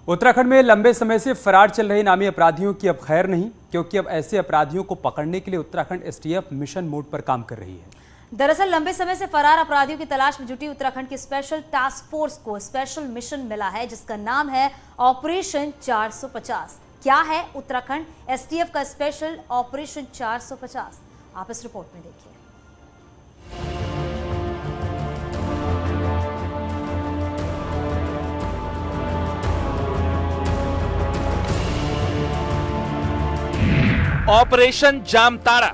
उत्तराखंड में लंबे समय से फरार चल रहे इनामी अपराधियों की अब खैर नहीं, क्योंकि अब ऐसे अपराधियों को पकड़ने के लिए उत्तराखंड एसटीएफ मिशन मोड पर काम कर रही है। दरअसल लंबे समय से फरार अपराधियों की तलाश में जुटी उत्तराखंड की स्पेशल टास्क फोर्स को स्पेशल मिशन मिला है, जिसका नाम है ऑपरेशन 450। क्या है उत्तराखंड एसटीएफ का स्पेशल ऑपरेशन 450, आप इस रिपोर्ट में देखिए। Operation Jamtara,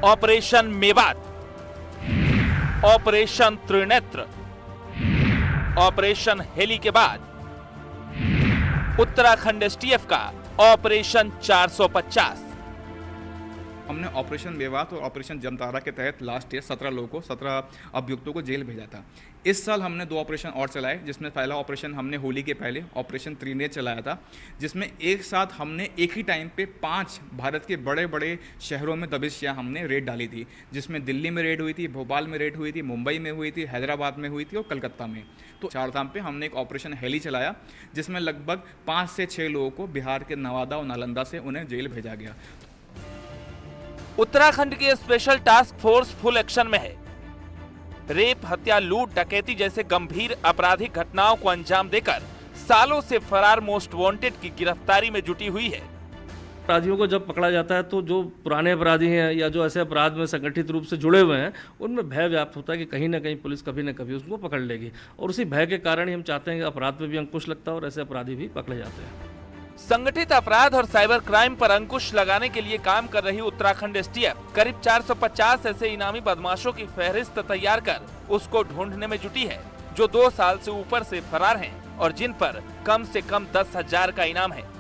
operation Mewat, operation Trinetra, operation हेली के बाद उत्तराखंड एसटीएफ का ऑपरेशन 450। हमने ऑपरेशन मेवात और ऑपरेशन जामताड़ा के तहत लास्ट ईयर 17 लोगों को 17 अभियुक्तों को जेल भेजा था। इस साल हमने 2 ऑपरेशन और चलाए, जिसमें पहला ऑपरेशन हमने होली के पहले ऑपरेशन त्रिनेत्र चलाया था, जिसमें एक साथ हमने एक ही टाइम पे 5 भारत के बड़े बड़े शहरों में दबिशियां हमने रेड डाली थी, जिसमें दिल्ली में रेड हुई थी, भोपाल में रेड हुई थी, मुंबई में हुई थी, हैदराबाद में हुई थी और कलकत्ता में। तो 4 धाम पे हमने एक ऑपरेशन हेली चलाया, जिसमें लगभग 5 से 6 लोगों को बिहार के नवादा और नालंदा से उन्हें जेल भेजा गया। उत्तराखंड की special task force full action में है। रेप, हत्या, लूट, डकैती जैसे गंभीर आपराधिक घटनाओं को अंजाम देकर सालों से फरार मोस्ट वांटेड की गिरफ्तारी में जुटी हुई है। अपराधियों को जब पकड़ा जाता है तो जो पुराने अपराधी हैं या जो ऐसे अपराध में संगठित रूप से जुड़े हुए हैं, उनमें भय व्याप्त होता है कि कहीं ना कहीं पुलिस कभी ना कभी उसको पकड़ लेगी, और उसी भय के कारण ही हम चाहते हैं कि अपराध पे भी अंकुश लगता है और ऐसे अपराधी भी पकड़े जाते हैं। संगठित अपराध और साइबर क्राइम पर अंकुश लगाने के लिए काम कर रही उत्तराखंड एसटीएफ करीब 450 ऐसे इनामी बदमाशों की फहरिस्त तैयार कर उसको ढूंढने में जुटी है, जो 2 साल से ऊपर से फरार हैं और जिन पर कम से कम 10,000 का इनाम है।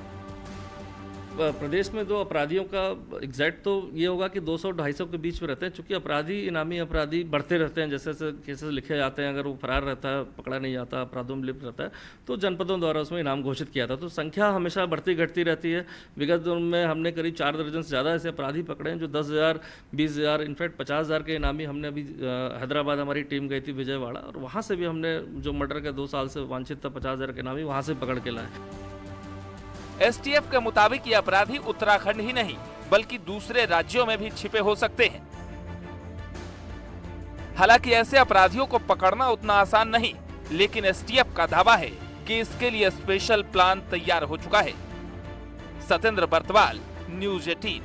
प्रदेश में जो अपराधियों का एग्जैक्ट तो ये होगा कि 200-250 के बीच में रहते हैं, चूंकि अपराधी इनामी अपराधी बढ़ते रहते हैं, जैसे जैसे केसेस लिखे जाते हैं। अगर वो फरार रहता है, पकड़ा नहीं जाता, अपराधों में लिप्त रहता है, तो जनपदों द्वारा उसमें इनाम घोषित किया था। तो संख्या हमेशा बढ़ती घटती रहती है। विगत दिनों में हमने करीब 4 दर्जन से ज़्यादा ऐसे अपराधी पकड़े हैं जो 10,000, 20,000, इनफैक्ट 50,000 के इनामी हमने अभी हैदराबाद हमारी टीम गई थी, विजयवाड़ा, और वहाँ से भी हमने जो मर्डर के 2 साल से वांछित था 50,000 के इनामी वहाँ से पकड़ के लाए। एसटीएफ के मुताबिक ये अपराधी उत्तराखंड ही नहीं बल्कि दूसरे राज्यों में भी छिपे हो सकते हैं। हालांकि ऐसे अपराधियों को पकड़ना उतना आसान नहीं, लेकिन एसटीएफ का दावा है कि इसके लिए स्पेशल प्लान तैयार हो चुका है। सतेंद्र बर्तवाल, न्यूज़ 18।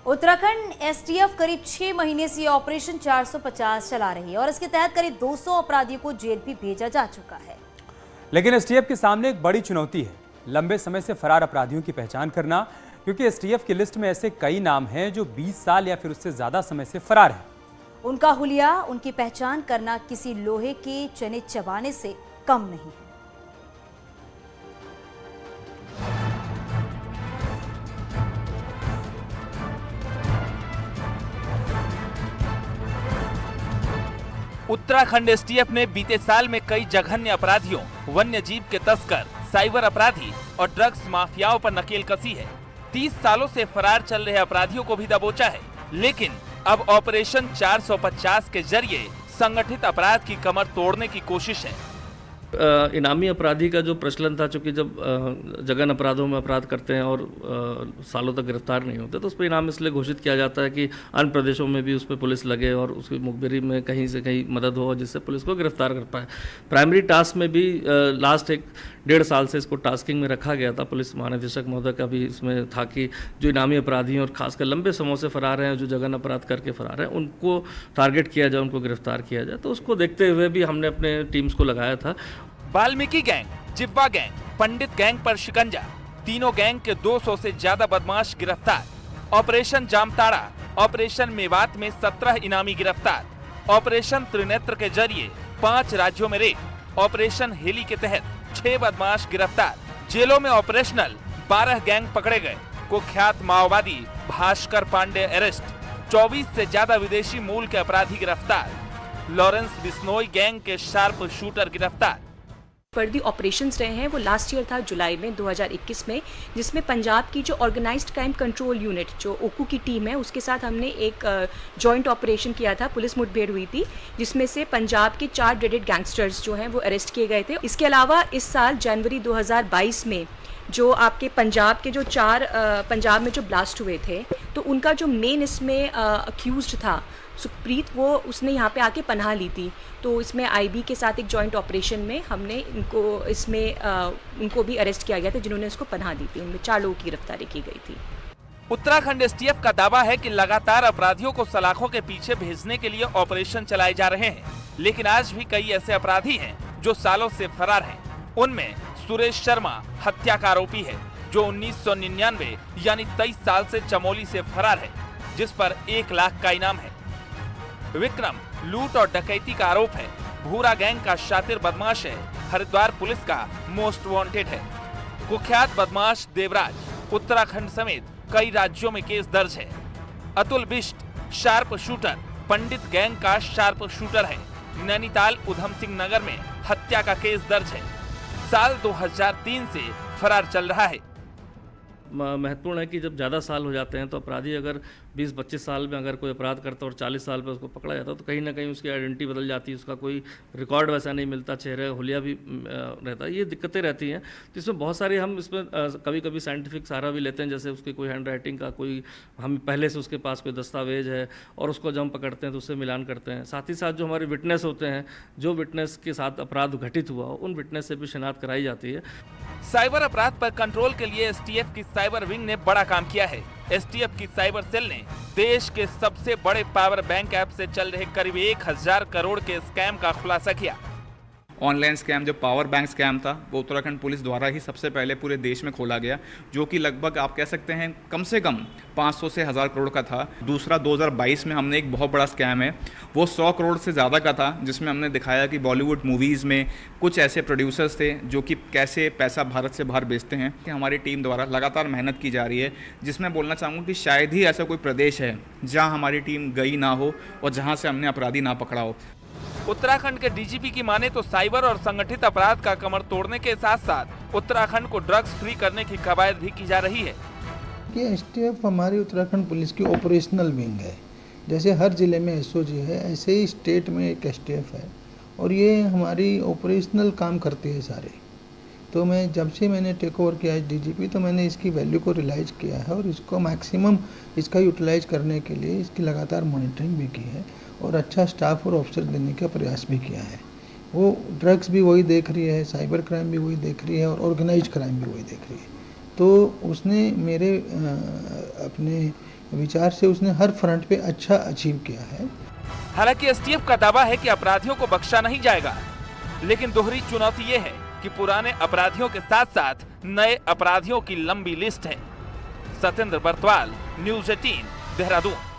उत्तराखंड एसटीएफ करीब 6 महीने से ऑपरेशन 450 चला रही है और इसके तहत करीब 200 अपराधियों को जेल भी भेजा जा चुका है। लेकिन एसटीएफ के सामने एक बड़ी चुनौती है, लंबे समय से फरार अपराधियों की पहचान करना, क्योंकि एसटीएफ की लिस्ट में ऐसे कई नाम हैं जो 20 साल या फिर उससे ज्यादा समय से फरार हैं। उनका हुलिया, उनकी पहचान करना किसी लोहे के चने चबाने से कम नहीं है। उत्तराखंड एसटीएफ ने बीते साल में कई जघन्य अपराधियों, वन्य जीव के तस्कर, साइबर अपराधी और ड्रग्स माफियाओं पर नकेल कसी है। 30 सालों से फरार चल रहे अपराधियों को भी दबोचा है, लेकिन अब ऑपरेशन 450 के जरिए संगठित अपराध की कमर तोड़ने की कोशिश है। इनामी अपराधी का जो प्रचलन था, चूँकि जब जघन अपराधों में अपराध करते हैं और सालों तक गिरफ्तार नहीं होते, तो उस पर इनाम इसलिए घोषित किया जाता है कि अन्य प्रदेशों में भी उस पर पुलिस लगे और उसकी मुखबिरी में कहीं से कहीं मदद हो, जिससे पुलिस को गिरफ्तार कर पाए। प्राइमरी टास्क में भी लास्ट 1-1.5 साल से इसको टास्किंग में रखा गया था। पुलिस महानिदेशक महोदय का भी इसमें था कि जो इनामी अपराधी हैं और खासकर लंबे समय से फरार हैं, जो जघन अपराध करके फरार हैं, उनको टारगेट किया जाए, उनको गिरफ्तार किया जाए। तो उसको देखते हुए भी हमने अपने टीम्स को लगाया था। वाल्मीकि गैंग, जिब्बा गैंग, पंडित गैंग पर शिकंजा, तीनों गैंग के 200 से ज्यादा बदमाश गिरफ्तार। ऑपरेशन जामताड़ा, ऑपरेशन मेवात में 17 इनामी गिरफ्तार। ऑपरेशन त्रिनेत्र के जरिए 5 राज्यों में रेड। ऑपरेशन हेली के तहत 6 बदमाश गिरफ्तार। जेलों में ऑपरेशनल 12 गैंग पकड़े गए। कुख्यात माओवादी भास्कर पांडे अरेस्ट। 24 से ज्यादा विदेशी मूल के अपराधी गिरफ्तार। लॉरेंस बिश्नोई गैंग के शार्प शूटर गिरफ्तार। फर्दी ऑपरेशंस रहे हैं वो लास्ट ईयर था जुलाई में 2021 में, जिसमें पंजाब की जो ऑर्गेनाइज्ड क्राइम कंट्रोल यूनिट जो ओकू की टीम है उसके साथ हमने एक जॉइंट ऑपरेशन किया था। पुलिस मुठभेड़ हुई थी जिसमें से पंजाब के 4 ड्रेडेड गैंगस्टर्स जो हैं वो अरेस्ट किए गए थे। इसके अलावा इस साल जनवरी 2022 में जो आपके पंजाब के जो 4 पंजाब में जो ब्लास्ट हुए थे तो उनका जो मेन इसमें अक्यूज्ड था सुखप्रीत, वो उसने यहाँ पे आके पनाह ली थी। तो इसमें आईबी के साथ एक जॉइंट ऑपरेशन में हमने इनको इसमें उनको भी अरेस्ट किया गया था जिन्होंने इसको पनाह दी थी। उनमें 4 लोगों की गिरफ्तारी की गई थी। उत्तराखंड एसटीएफ का दावा है कि लगातार अपराधियों को सलाखों के पीछे भेजने के लिए ऑपरेशन चलाए जा रहे हैं, लेकिन आज भी कई ऐसे अपराधी हैं जो सालों से फरार हैं। उनमें सुरेश शर्मा हत्या का आरोपी है जो 1999 यानी 23 साल से चमोली से फरार है, जिस पर 1 लाख का इनाम है। विक्रम लूट और डकैती का आरोप है। भूरा गैंग का शातिर बदमाश है, हरिद्वार पुलिस का मोस्ट वांटेड है। कुख्यात बदमाश देवराज उत्तराखंड समेत कई राज्यों में केस दर्ज है। अतुल बिष्ट शार्प शूटर पंडित गैंग का शार्प शूटर है। नैनीताल उधम सिंह नगर में हत्या का केस दर्ज है। साल 2003 से फरार चल रहा है। महत्वपूर्ण है कि जब ज़्यादा साल हो जाते हैं तो अपराधी अगर 20-25 साल में अगर कोई अपराध करता है और 40 साल पे उसको पकड़ा जाता है तो कहीं ना कहीं उसकी आइडेंटिटी बदल जाती है, उसका कोई रिकॉर्ड वैसा नहीं मिलता, चेहरे हुलिया भी रहता है। ये दिक्कतें रहती हैं। तो इसमें बहुत सारी हम इसमें कभी कभी साइंटिफिक सहारा भी लेते हैं, जैसे उसकी कोई हैंड राइटिंग का कोई हम पहले से उसके पास कोई दस्तावेज है और उसको जब हम पकड़ते हैं तो उससे मिलान करते हैं। साथ ही साथ जो हमारे विटनेस होते हैं, जो विटनेस के साथ अपराध घटित हुआ उन विटनेस से भी शिनाख्त कराई जाती है। साइबर अपराध पर कंट्रोल के लिए एसटीएफ की साइबर विंग ने बड़ा काम किया है। एसटीएफ की साइबर सेल ने देश के सबसे बड़े पावर बैंक ऐप से चल रहे करीब 1000 करोड़ के स्कैम का खुलासा किया। ऑनलाइन स्कैम जो पावर बैंक स्कैम था वो उत्तराखंड पुलिस द्वारा ही सबसे पहले पूरे देश में खोला गया, जो कि लगभग आप कह सकते हैं कम से कम 500 से 1000 करोड़ का था। दूसरा 2022 में हमने एक बहुत बड़ा स्कैम है, वो 100 करोड़ से ज़्यादा का था, जिसमें हमने दिखाया कि बॉलीवुड मूवीज़ में कुछ ऐसे प्रोड्यूसर्स थे जो कि कैसे पैसा भारत से बाहर बेचते हैं। कि हमारी टीम द्वारा लगातार मेहनत की जा रही है, जिसमें बोलना चाहूँगा कि शायद ही ऐसा कोई प्रदेश है जहाँ हमारी टीम गई ना हो और जहाँ से हमने अपराधी ना पकड़ा हो। उत्तराखंड के डीजीपी की माने तो साइबर और संगठित अपराध का कमर तोड़ने के साथ साथ उत्तराखंड को ड्रग्स फ्री करने की कवायद भी की जा रही है। कि एसटीएफ हमारी उत्तराखंड पुलिस की ऑपरेशनल विंग है। जैसे हर जिले में एसओजी है, ऐसे ही स्टेट में एक एसटीएफ है और ये हमारी ऑपरेशनल काम करती है सारे। तो मैं जब से मैंने टेक ओवर किया है डीजीपी, तो मैंने इसकी वैल्यू को रियलाइज़ किया है और इसको मैक्सिमम इसका यूटिलाइज करने के लिए इसकी लगातार मॉनिटरिंग भी की है और अच्छा स्टाफ और ऑफिसर देने का प्रयास भी किया है। वो ड्रग्स भी वही देख रही है, साइबर क्राइम भी वही देख रही है और ऑर्गेनाइज क्राइम भी वही देख रही है। तो उसने मेरे अपने विचार से उसने हर फ्रंट पे अच्छा अचीव किया है। हालांकि एसटीएफ का दावा है कि अपराधियों को बख्शा नहीं जाएगा, लेकिन दोहरी चुनौती ये है कि पुराने अपराधियों के साथ साथ नए अपराधियों की लंबी लिस्ट है। सत्येंद्र बर्तवाल, न्यूज़ 18, देहरादून।